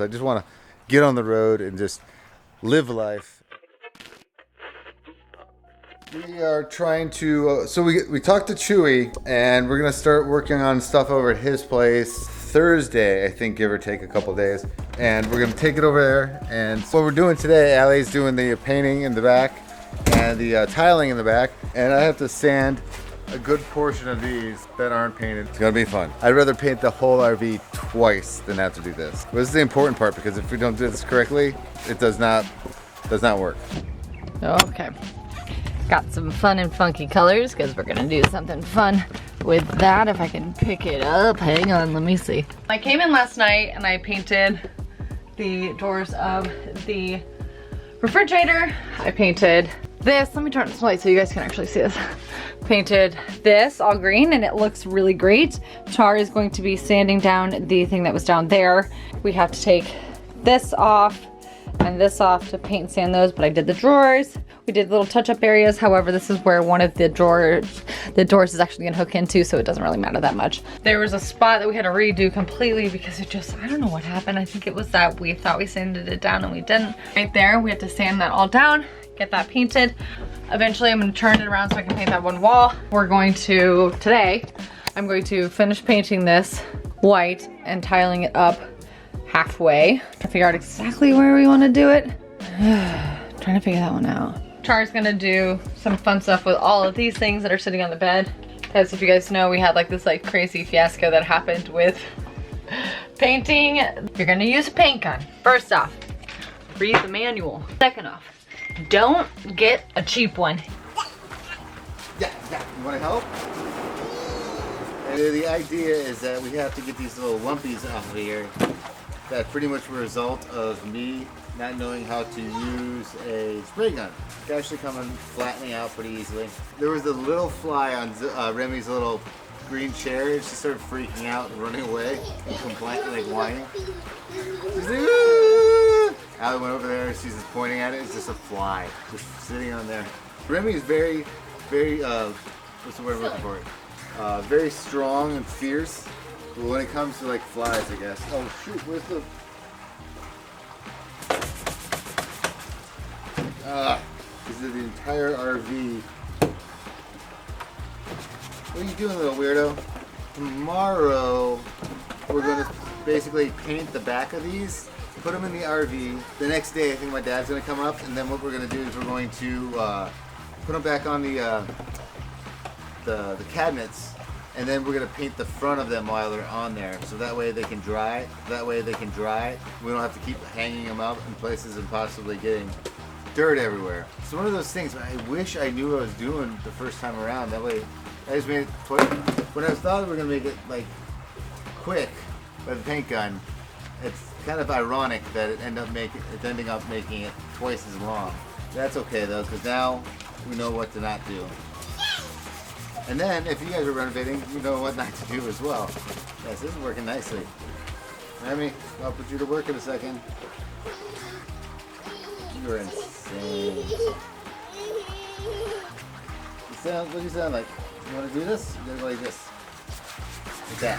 I just want to get on the road and just live life. We are trying to, so we talked to Chewy, and we're going to start working on stuff over at his place Thursday, I think, give or take a couple days. And we're going to take it over there. And what we're doing today, Allie's doing the painting in the back and the tiling in the back. And I have to sand a good portion of these that aren't painted. It's gonna be fun. I'd rather paint the whole RV twice than have to do this. But this is the important part, because if we don't do this correctly, it does not work. Okay. Got some fun and funky colors because we're gonna do something fun with that. If I can pick it up, hang on, let me see. I came in last night and I painted the doors of the refrigerator. I painted this, let me turn this light so you guys can actually see this. Painted this all green and it looks really great. Char is going to be sanding down the thing that was down there. We have to take this off and this off to paint and sand those, but I did the drawers. We did little touch-up areas. However, this is where one of the doors is actually gonna hook into, so it doesn't really matter that much. There was a spot that we had to redo completely because it just, I don't know what happened. I think it was that we thought we sanded it down and we didn't. Right there, we had to sand that all down, get that painted. Eventually, I'm gonna turn it around so I can paint that one wall. Today, I'm going to finish painting this white and tiling it up halfway to figure out exactly where we want to do it. Trying to figure that one out. Char's gonna do some fun stuff with all of these things that are sitting on the bed. Because if you guys know, we had like this like crazy fiasco that happened with painting. You're gonna use a paint gun. First off, read the manual. Second off, don't get a cheap one. Yeah, you wanna help? The idea is that we have to get these little lumpies off of here. That pretty much a result of me not knowing how to use a spray gun. It can actually come in flattening out pretty easily. There was a little fly on Remy's little green chair. She started freaking out and running away and complaining, like whining. She's like, "Ah!" Allie went over there, she's just pointing at it. It's just a fly, just sitting on there. Remy is very, what's the word I'm looking for? Very strong and fierce. But when it comes to like flies, I guess. Oh shoot, where's the... This is the entire RV. What are you doing, little weirdo? Tomorrow, we're going to basically paint the back of these, put them in the RV. The next day, I think my dad's going to come up, and then what we're going to do is we're going to put them back on the cabinets, and then we're going to paint the front of them while they're on there, so that way they can dry. We don't have to keep hanging them up in places and possibly getting dirt everywhere. It's one of those things, I wish I knew what I was doing the first time around. That way, I just made it quick. When I thought we were going to make it like quick by the paint gun, it's kind of ironic that it's ending up making it twice as long. That's okay though, because now we know what to not do. And then, if you guys are renovating, you know what not to do as well. Yes, this is working nicely. Remy, I'll put you to work in a second. You're insane. What do you sound like? You want to do this? You go like this. Like that.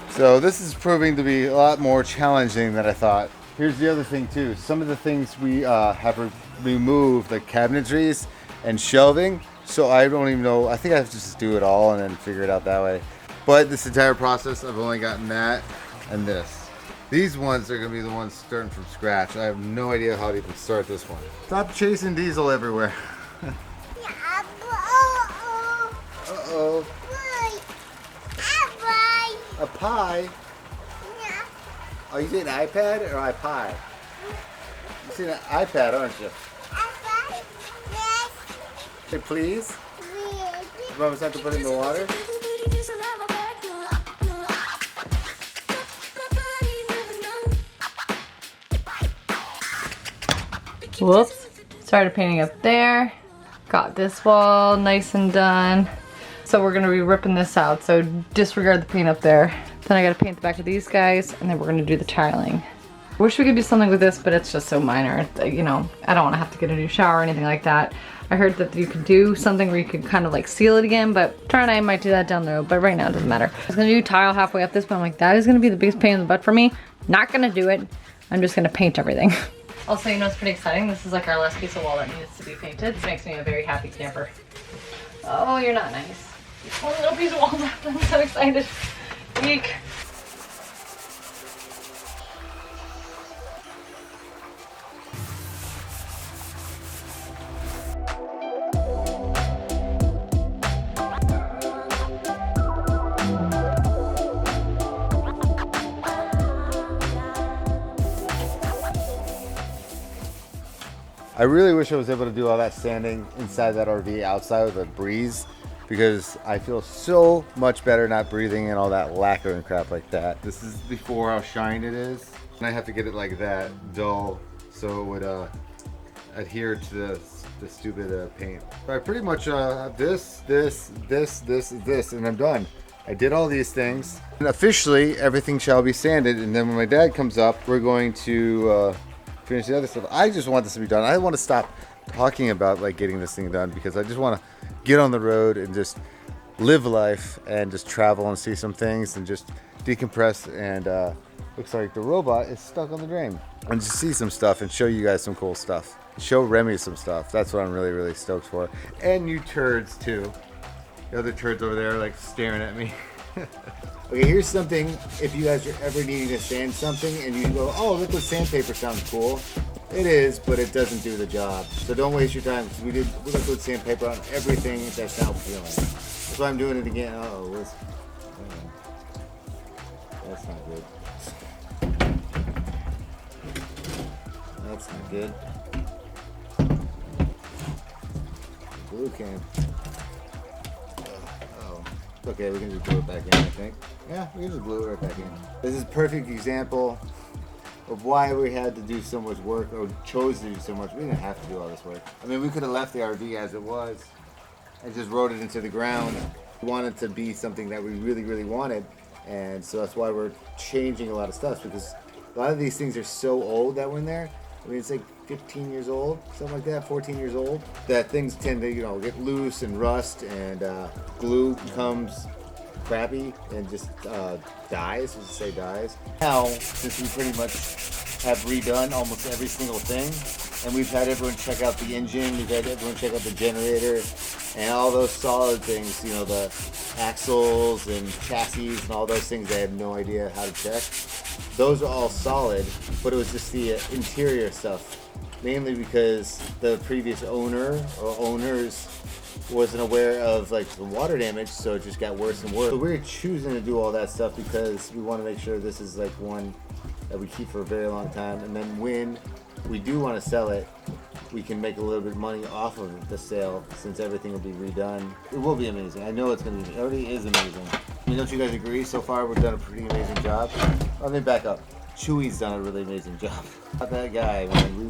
So this is proving to be a lot more challenging than I thought. Here's the other thing too. Some of the things we have removed, like cabinetries and shelving. So I don't even know. I think I have to just do it all and then figure it out that way. But this entire process, I've only gotten that and this. These ones are gonna be the ones starting from scratch. I have no idea how to even start this one. Stop chasing Diesel everywhere. Uh-oh. A pie? Oh, you saying iPad or iPie? You're saying an iPad, aren't you? iPad? Yes. Say please? Please. Mama's have to put it in the water? Whoops. Started painting up there. Got this wall nice and done. So we're gonna be ripping this out, so disregard the paint up there. Then I gotta paint the back of these guys, and then we're gonna do the tiling. Wish we could do something with this, but it's just so minor. You know, I don't want to have to get a new shower or anything like that. I heard that you could do something where you could kind of like seal it again, but Tara and I might do that down the road, but right now it doesn't matter. I was gonna do tile halfway up this, but I'm like, that is gonna be the biggest pain in the butt for me. Not gonna do it. I'm just gonna paint everything. Also, you know, it's pretty exciting. This is like our last piece of wall that needs to be painted. This makes me a very happy camper. Oh, you're not nice. One little piece of wall left. I'm so excited. Eek. I really wish I was able to do all that standing inside that RV outside with a breeze, because I feel so much better not breathing in all that lacquer and crap like that. This is before how shiny it is. And I have to get it like that, dull, so it would adhere to the stupid paint. But I pretty much have this, and I'm done. I did all these things. And officially, everything shall be sanded, and then when my dad comes up, we're going to finish the other stuff. I just want this to be done. I want to stop talking about like getting this thing done, because I just want to get on the road and just live life and just travel and see some things and just decompress. And looks like the robot is stuck on the drain, and just see some stuff and show you guys some cool stuff. Show Remy some stuff. That's what I'm really stoked for. And you turds too. The other turds over there are like staring at me. Okay, here's something, if you guys are ever needing to sand something and you go, oh, liquid sandpaper sounds cool. It is, but it doesn't do the job. So don't waste your time, because we did liquid sandpaper on everything that's now peeling. That's why I'm doing it again. Uh-oh, that's not good. That's not good. Glue can. Okay, we can just glue it back in, I think. Yeah, we can just glue it right back in. This is a perfect example of why we had to do so much work, or chose to do so much. We didn't have to do all this work. I mean, we could have left the RV as it was and just rode it into the ground. We wanted to be something that we really wanted, and so that's why we're changing a lot of stuff, because a lot of these things are so old that were in there. I mean, it's like 15 years old, something like that, 14 years old, that things tend to, you know, get loose and rust, and glue becomes crappy and just dies, let's say dies. Now, since we pretty much have redone almost every single thing, and we've had everyone check out the engine, we've had everyone check out the generator, and all those solid things, you know, the axles and chassis and all those things I have no idea how to check. Those are all solid, but it was just the interior stuff, mainly because the previous owner or owners wasn't aware of like the water damage, so it just got worse and worse. So we're choosing to do all that stuff because we want to make sure this is like one that we keep for a very long time, and then when we do want to sell it, we can make a little bit of money off of the sale, since everything will be redone. It will be amazing. I know it's going to be. It already is amazing. I mean, don't you guys agree? So far, we've done a pretty amazing job. Let me back up. Chewy's done a really amazing job. Not that guy, man. We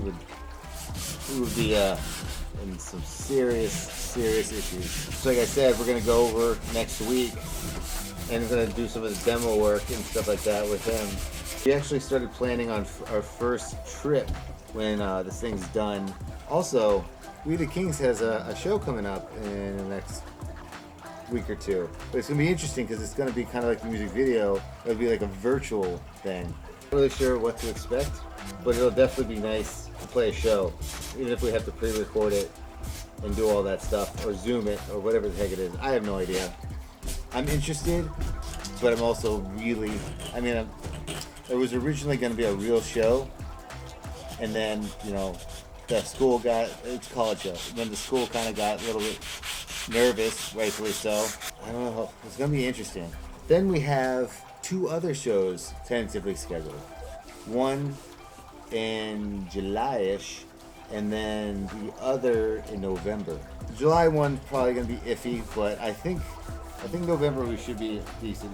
would be in some serious issues. So like I said, we're going to go over next week, and we're going to do some of the demo work and stuff like that with him. We actually started planning on our first trip when this thing's done. Also, We the Kings has a show coming up in the next week or two. But it's going to be interesting because it's going to be kind of like the music video. It'll be like a virtual thing. Not really sure what to expect, but it'll definitely be nice to play a show, even if we have to pre-record it and do all that stuff, or Zoom it, or whatever the heck it is. I have no idea. I'm interested, but I'm also really, it was originally going to be a real show, and then, you know, it's a college show. Then the school kind of got a little bit nervous, rightfully so. I don't know, it's going to be interesting. Then we have 2 other shows tentatively scheduled. One in July-ish, and then the other in November. The July one's probably going to be iffy, but I think November we should be decent.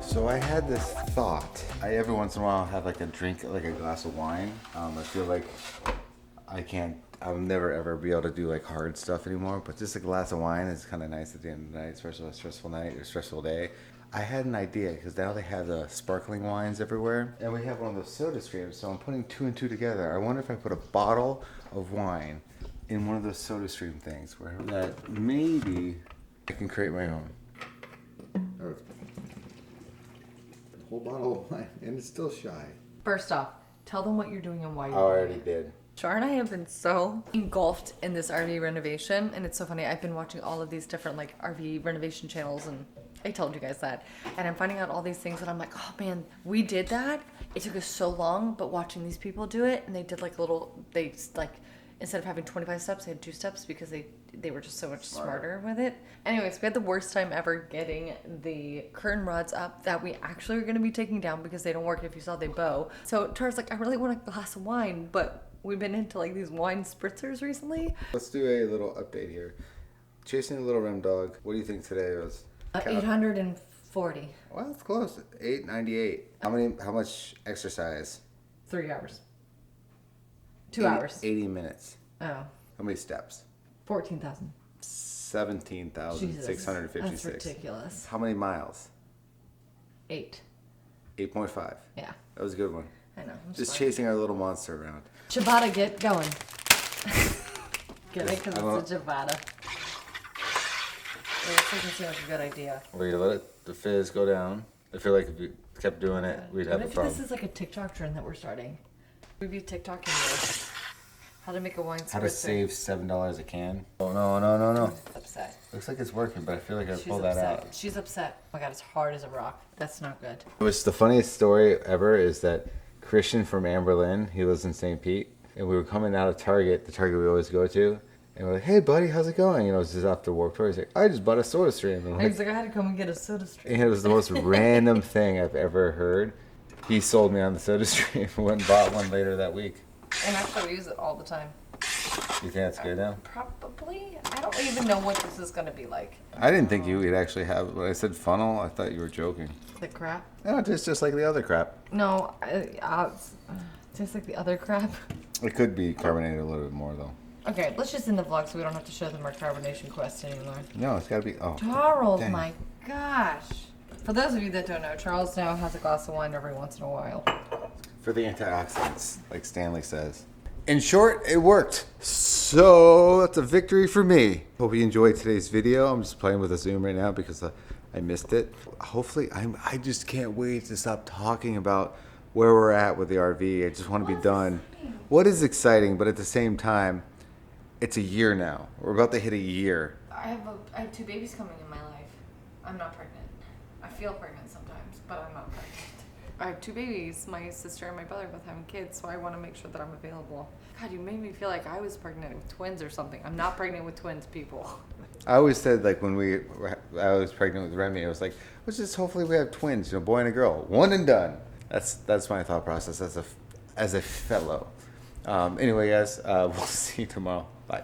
So I had this thought. I every once in a while have like a drink, like a glass of wine. I feel like I'll never ever be able to do like hard stuff anymore, but just a glass of wine is kind of nice at the end of the night, especially a stressful night or stressful day. I had an idea because now they have the sparkling wines everywhere, and we have one of those soda streams, so I'm putting two and two together. I wonder if I put a bottle of wine in one of those soda stream things where that maybe I can create my own. A whole bottle of wine, and it's still shy. First off, tell them what you're doing and why you're I doing already it. did. Char and I have been so engulfed in this RV renovation, and it's so funny. I've been watching all of these different like RV renovation channels, and I told you guys that. And I'm finding out all these things, and I'm like, oh man, we did that. It took us so long, but watching these people do it, and they did like instead of having 25 steps, they had 2 steps because they were just so much smarter with it. Anyways, we had the worst time ever getting the curtain rods up that we actually are going to be taking down because they don't work if you saw they bow. So Tara's like, I really want a glass of wine, but we've been into like these wine spritzers recently. Let's do a little update here. Chasing a little rem dog. What do you think today was? 840. Well, it's close. 898. How much exercise? 3 hours. 2 hours. 80 minutes. Oh. How many steps? 14,000. 17,656. That's ridiculous. How many miles? 8. 8.5. Yeah. That was a good one. I know. I'm Just sorry. chasing our little monster around. Ciabatta, get going. Get it? Because I don't- it's a ciabatta. It doesn't seem like a good idea. We're gonna let the fizz go down. I feel like if we kept doing it, we'd have What a if problem. this is like a TikTok trend that we're starting? We'd be TikToking this. How to make a wine spritzer. How to save $7 a can. Oh, no. She's upset. Looks like it's working, but I feel like I She's pulled that upset. out. She's upset. Oh my god, it's hard as a rock. That's not good. Which the funniest story ever is that Christian from Amberlin, he lives in St. Pete, and we were coming out of Target, the Target we always go to, and we're like, hey buddy, how's it going? You know, it's just after Warped Tour. He's like, I just bought a soda stream. And I'm He's like, like, I had to come and get a soda stream. and it was the most random thing I've ever heard. He sold me on the soda stream and went and bought one later that week. And actually, we use it all the time. You think that's good now? Probably. I don't even know what this is going to be like. I didn't think you would actually have, when I said funnel, I thought you were joking. The crap? No, it's just like the other crap. No, it's just like the other crap. It could be carbonated a little bit more though. Okay, let's just end the vlog so we don't have to show them our carbonation quest anymore. No, it's gotta be, oh. Charles, dang. my gosh. For those of you that don't know, Charles now has a glass of wine every once in a while. For the antioxidants, like Stanley says. In short, it worked. So that's a victory for me. Hope you enjoyed today's video. I'm just playing with a Zoom right now because I missed it. Hopefully, I just can't wait to stop talking about where we're at with the RV. I just want to be done. What is exciting, but at the same time, it's a year now. We're about to hit a year. I have 2 babies coming in my life. I'm not pregnant. I feel pregnant sometimes, but I'm not pregnant. I have 2 babies. My sister and my brother both having kids, so I want to make sure that I'm available. God, you made me feel like I was pregnant with twins or something. I'm not pregnant with twins, people. I always said, like, when I was pregnant with Remy, I was like, let's just hopefully we have twins, you know, boy and a girl, one and done. That's my thought process as a fellow. Anyway, guys, we'll see you tomorrow. Bye.